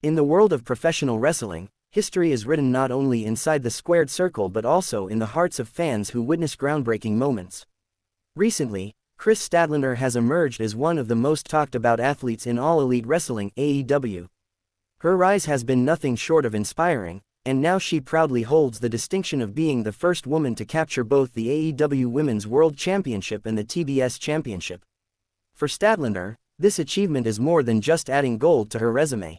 In the world of professional wrestling, history is written not only inside the squared circle but also in the hearts of fans who witness groundbreaking moments. Recently, Kris Statlander has emerged as one of the most talked about athletes in All Elite Wrestling (AEW). Her rise has been nothing short of inspiring, and now she proudly holds the distinction of being the first woman to capture both the AEW Women's World Championship and the TBS Championship. For Statlander, this achievement is more than just adding gold to her resume.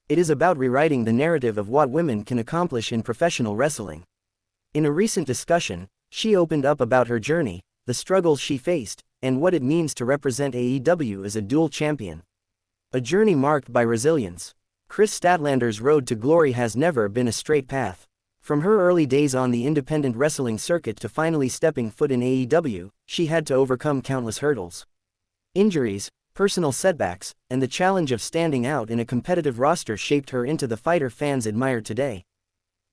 It is about rewriting the narrative of what women can accomplish in professional wrestling. In a recent discussion, she opened up about her journey, the struggles she faced, and what it means to represent AEW as a dual champion. A journey marked by resilience. Kris Statlander's road to glory has never been a straight path. From her early days on the independent wrestling circuit to finally stepping foot in AEW, she had to overcome countless hurdles. Injuries, personal setbacks, and the challenge of standing out in a competitive roster shaped her into the fighter fans admire today.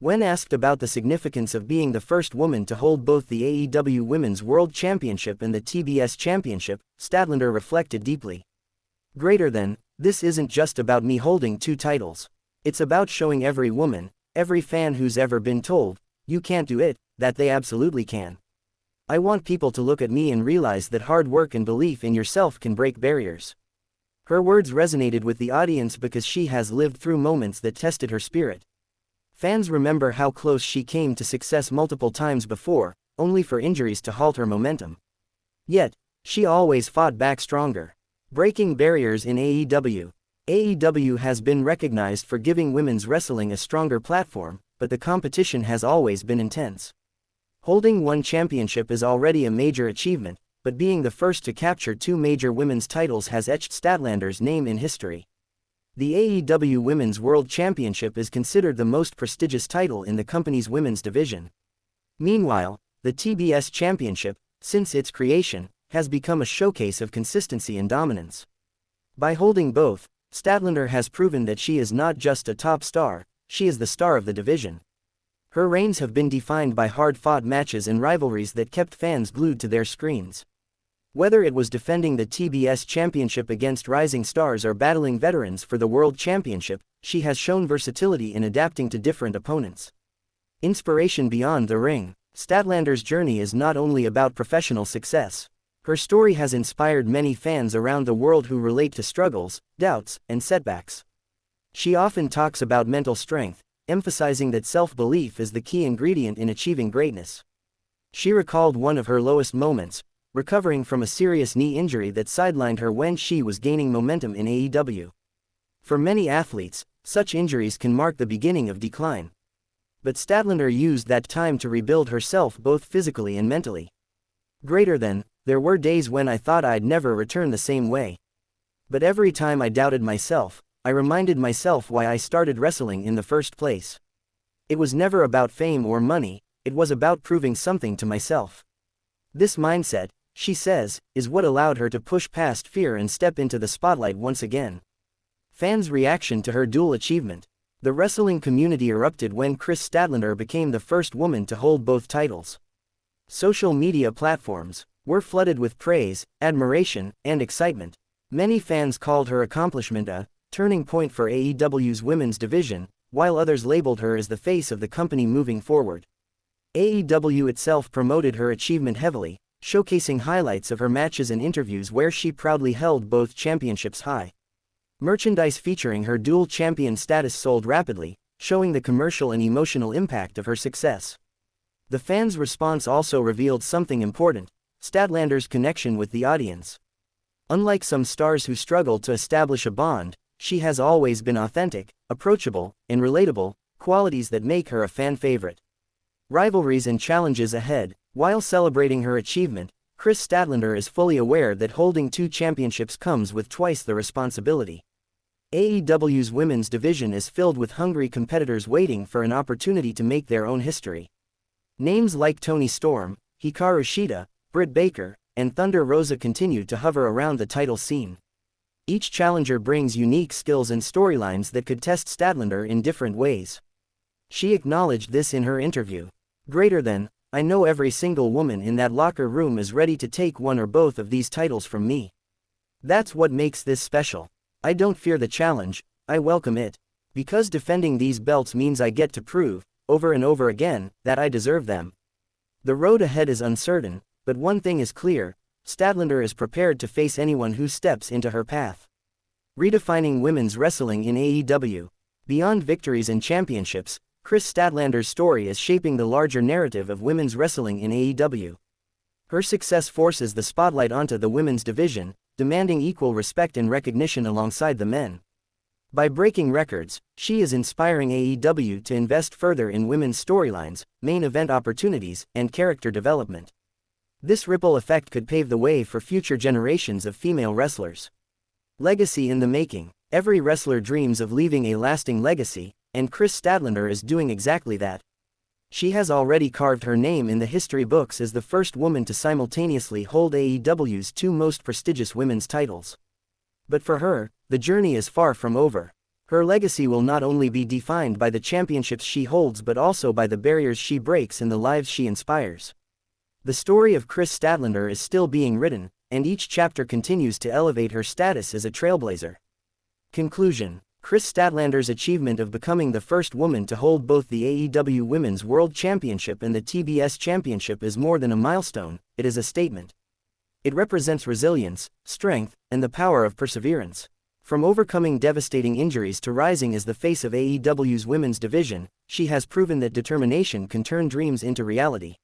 When asked about the significance of being the first woman to hold both the AEW Women's World Championship and the TBS Championship, Statlander reflected deeply. Greater than, this isn't just about me holding two titles. It's about showing every woman, every fan who's ever been told, you can't do it, that they absolutely can. I want people to look at me and realize that hard work and belief in yourself can break barriers. Her words resonated with the audience because she has lived through moments that tested her spirit. Fans remember how close she came to success multiple times before, only for injuries to halt her momentum. Yet, she always fought back stronger. Breaking barriers in AEW. AEW has been recognized for giving women's wrestling a stronger platform, but the competition has always been intense. Holding one championship is already a major achievement, but being the first to capture two major women's titles has etched Statlander's name in history. The AEW Women's World Championship is considered the most prestigious title in the company's women's division. Meanwhile, the TBS Championship, since its creation, has become a showcase of consistency and dominance. By holding both, Statlander has proven that she is not just a top star, she is the star of the division. Her reigns have been defined by hard-fought matches and rivalries that kept fans glued to their screens. Whether it was defending the TBS Championship against rising stars or battling veterans for the World Championship, she has shown versatility in adapting to different opponents. Inspiration beyond the ring. Statlander's journey is not only about professional success. Her story has inspired many fans around the world who relate to struggles, doubts, and setbacks. She often talks about mental strength, emphasizing that self-belief is the key ingredient in achieving greatness. She recalled one of her lowest moments, recovering from a serious knee injury that sidelined her when she was gaining momentum in AEW. For many athletes, such injuries can mark the beginning of decline. But Statlander used that time to rebuild herself both physically and mentally. Greater than, there were days when I thought I'd never return the same way. But every time I doubted myself, I reminded myself why I started wrestling in the first place. It was never about fame or money, it was about proving something to myself. This mindset, she says, is what allowed her to push past fear and step into the spotlight once again. Fans' reaction to her dual achievement. The wrestling community erupted when Kris Statlander became the first woman to hold both titles. Social media platforms were flooded with praise, admiration, and excitement. Many fans called her accomplishment a turning point for AEW's women's division, while others labeled her as the face of the company moving forward. AEW itself promoted her achievement heavily, showcasing highlights of her matches and interviews where she proudly held both championships high. Merchandise featuring her dual champion status sold rapidly, showing the commercial and emotional impact of her success. The fans' response also revealed something important: Statlander's connection with the audience. Unlike some stars who struggle to establish a bond, she has always been authentic, approachable, and relatable, qualities that make her a fan favorite. Rivalries and challenges ahead. While celebrating her achievement, Kris Statlander is fully aware that holding two championships comes with twice the responsibility. AEW's women's division is filled with hungry competitors waiting for an opportunity to make their own history. Names like Toni Storm, Hikaru Shida, Britt Baker, and Thunder Rosa continue to hover around the title scene. Each challenger brings unique skills and storylines that could test Statlander in different ways. She acknowledged this in her interview. Greater than, I know every single woman in that locker room is ready to take one or both of these titles from me. That's what makes this special. I don't fear the challenge, I welcome it. Because defending these belts means I get to prove, over and over again, that I deserve them. The road ahead is uncertain, but one thing is clear, Statlander is prepared to face anyone who steps into her path. Redefining women's wrestling in AEW. Beyond victories and championships, Kris Statlander's story is shaping the larger narrative of women's wrestling in AEW. Her success forces the spotlight onto the women's division, demanding equal respect and recognition alongside the men. By breaking records, she is inspiring AEW to invest further in women's storylines, main event opportunities, and character development. This ripple effect could pave the way for future generations of female wrestlers. Legacy in the making. Every wrestler dreams of leaving a lasting legacy, and Kris Statlander is doing exactly that. She has already carved her name in the history books as the first woman to simultaneously hold AEW's two most prestigious women's titles. But for her, the journey is far from over. Her legacy will not only be defined by the championships she holds but also by the barriers she breaks and the lives she inspires. The story of Kris Statlander is still being written, and each chapter continues to elevate her status as a trailblazer. Conclusion. Kris Statlander's achievement of becoming the first woman to hold both the AEW Women's World Championship and the TBS Championship is more than a milestone, it is a statement. It represents resilience, strength, and the power of perseverance. From overcoming devastating injuries to rising as the face of AEW's women's division, she has proven that determination can turn dreams into reality.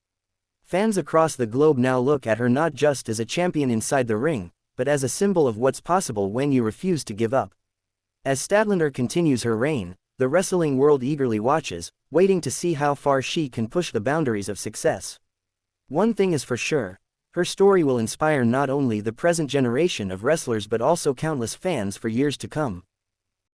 Fans across the globe now look at her not just as a champion inside the ring, but as a symbol of what's possible when you refuse to give up. As Statlander continues her reign, the wrestling world eagerly watches, waiting to see how far she can push the boundaries of success. One thing is for sure, her story will inspire not only the present generation of wrestlers but also countless fans for years to come.